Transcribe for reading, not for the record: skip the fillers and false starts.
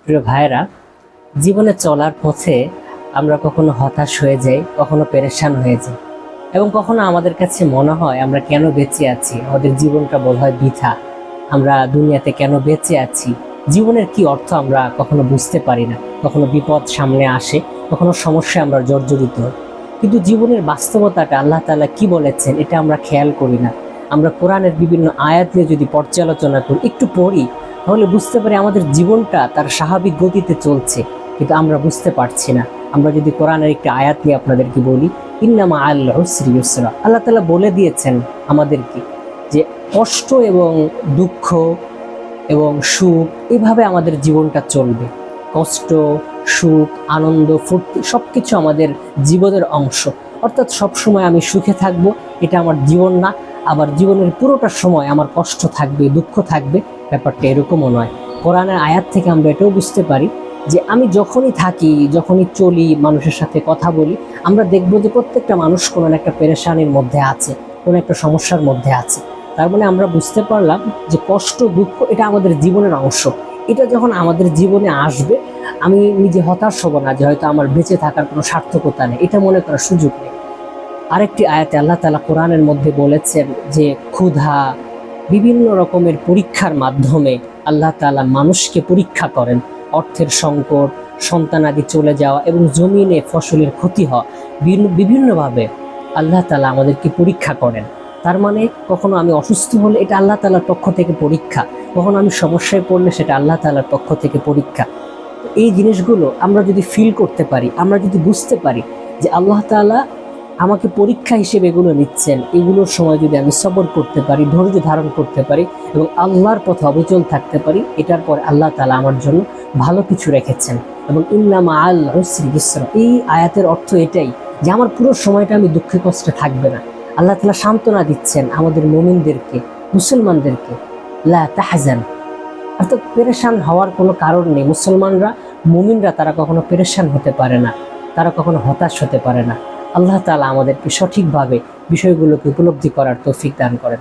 প্রিয় ভাইরা, জীবনে চলার পথে আমরা কখনো হতাশ হয়ে যাই, কখনো পেরেশান হয়ে যাই, এবং কখনো আমাদের কাছে মনে হয় আমরা কেন বেঁচে আছি, আমাদের জীবনটা বোধহয় বৃথা, আমরা দুনিয়াতে কেন বেঁচে আছি, জীবনের কি অর্থ আমরা কখনো বুঝতে পারি না। কখনো বিপদ সামনে আসে, কখনো সমস্যায় আমরা জর্জরিত হই, কিন্তু জীবনের বাস্তবতাটা আল্লাহ তাআলা কি বলেছেন এটা আমরা খেয়াল করি না। আমরা কোরআনের বিভিন্ন আয়াত নিয়ে যদি পর্যালোচনা করি, একটু পড়ি, তাহলে বুঝতে পারি আমাদের জীবনটা তার স্বাভাবিক গতিতে চলছে, কিন্তু আমরা বুঝতে পারছি না। আমরা যদি কোরআনের একটি আয়াত নিয়ে আপনাদেরকে বলি, ইন্না মাআল উসরি ইউসরা, আল্লাহ তাআলা বলে দিয়েছেন আমাদেরকে যে কষ্ট এবং দুঃখ এবং সুখ এইভাবে আমাদের জীবনটা চলবে। কষ্ট, সুখ, আনন্দ, ফুর্তি সবকিছু আমাদের জীবনের অংশ। অর্থাৎ সবসময় আমি সুখে থাকবো এটা আমার জীবন না, আবার জীবনের পুরোটা সময় আমার কষ্ট থাকবে, দুঃখ থাকবে, ব্যাপারটা এরকমও নয়। কোরআনের আয়াত থেকে আমরা এটাও বুঝতে পারি যে আমি যখনই থাকি, যখনই চলি, মানুষের সাথে কথা বলি, আমরা দেখবো যে প্রত্যেকটা মানুষ কোনো একটা পেরেশানির মধ্যে আছে, কোনো একটা সমস্যার মধ্যে আছে। তার মানে আমরা বুঝতে পারলাম যে কষ্ট, দুঃখ এটা আমাদের জীবনের অংশ। এটা যখন আমাদের জীবনে আসবে, আমি নিজে হতাশ হব না যে হয়তো আমার বেঁচে থাকার কোনো সার্থকতা নেই, এটা মনে করার সুযোগ নেই। আরেকটি আয়াতে আল্লাহ তাআলা কোরআনের মধ্যে বলেছেন যে ক্ষুধা, বিভিন্ন রকমের পরীক্ষার মাধ্যমে আল্লাহ তাআলা মানুষকে পরীক্ষা করেন। অর্থের সংকট, সন্তানাদি চলে যাওয়া এবং জমিনে ফসলের ক্ষতি হওয়া, বিভিন্নভাবে আল্লাহ তাআলা আমাদেরকে পরীক্ষা করেন। তার মানে কখনো আমি অসুস্থ হলে এটা আল্লাহ তাআলার পক্ষ থেকে পরীক্ষা, কখনো আমি সমস্যায় পড়লে সেটা আল্লাহ তাআলার পক্ষ থেকে পরীক্ষা। এই জিনিসগুলো আমরা যদি ফিল করতে পারি, আমরা যদি বুঝতে পারি যে আল্লাহ তাআলা আমাকে পরীক্ষা হিসেবে এগুলো নিচ্ছেন, এগুলোর সময় যদি আমি সবর করতে পারি, ধৈর্য ধারণ করতে পারি এবং আল্লাহর পথে অবিচল থাকতে পারি, এটার পর আল্লাহ তাআলা আমার জন্য ভালো কিছু রেখেছেন। এবং ইন্না মাআল উসরি ইউসরা, এই আয়াতের অর্থ এটাই যে আমার পুরো সময়টা আমি দুঃখে কষ্টে থাকবে না। আল্লাহ তাআলা সান্ত্বনা দিচ্ছেন আমাদের মুমিনদেরকে, মুসলমানদেরকে, লা তাহজান, অর্থাৎ পেরেশান হওয়ার কোনো কারণ নেই। মুসলমানরা, মুমিনরা তারা কখনো পেরেশান হতে পারে না, তারা কখনো হতাশ হতে পারে না। আল্লাহ তাআলা আমাদেরকে সঠিকভাবে বিষয়গুলোকে উপলব্ধি করার তৌফিক দান করেন।